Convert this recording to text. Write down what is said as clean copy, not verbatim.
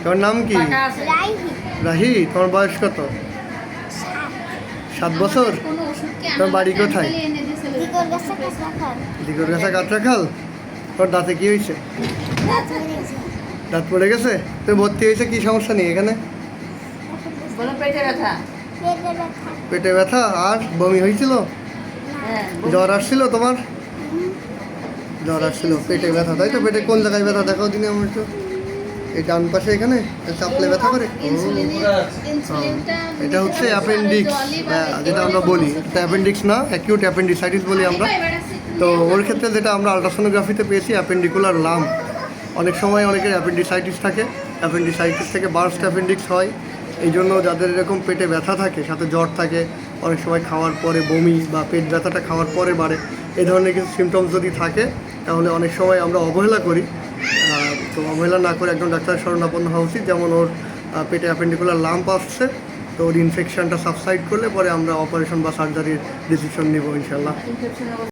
তোমার নাম কি? রাহি। তোমার বয়স কত? 7 বছর। তোমার বাড়ি কোথায়? দিগরগাছা কাটরাখাল। তোর দাঁতে কি হয়েছে? দাঁত পড়ে গেছে। তুমি ভর্তি হয়েছে কি সমস্যা নেই এখানে? পেটে ব্যথা আর বমি হয়েছিল? জ্বর আসছিল তোমার? জ্বর আসছিল, পেটে ব্যথা তাই তো? পেটে কোন জায়গায় ব্যথা দেখাও দিনে আমার তো। এই ডান পাশে এখানে চাপলে ব্যথা করে। এটা হচ্ছে অ্যাপেন্ডিক্স, যেটা আমরা বলি। এটা অ্যাপেন্ডিক্স না, অ্যাকিউট অ্যাপেন্ডিসাইটিস বলি আমরা। তো ওর ক্ষেত্রে যেটা আমরা আলট্রাসোনোগ্রাফিতে পেয়েছি অ্যাপেন্ডিকুলার লাম্প। অনেক সময় অনেকের অ্যাপেন্ডিসাইটিস থাকে, অ্যাপেন্ডিসাইটিস থেকে বার্স্ট অ্যাপেন্ডিক্স হয়। এই জন্য যাদের এরকম পেটে ব্যথা থাকে, সাথে জ্বর থাকে, অনেক সময় খাওয়ার পরে বমি বা পেট ব্যথাটা খাওয়ার পরে বাড়ে, এই ধরনের কিছু সিমটমস যদি থাকে তাহলে অনেক সময় আমরা অবহেলা করি। তো অবহেলা না করে একজন ডাক্তারের শরণাপন্ন হওয়া উচিত। যেমন ওর পেটে অ্যাপেন্ডিকুলার লাম্প আসছে, তো ওর ইনফেকশনটা সাবসাইড করলে পরে আমরা অপারেশন বা সার্জারির ডিসিশন নেব ইনশাল্লাহ।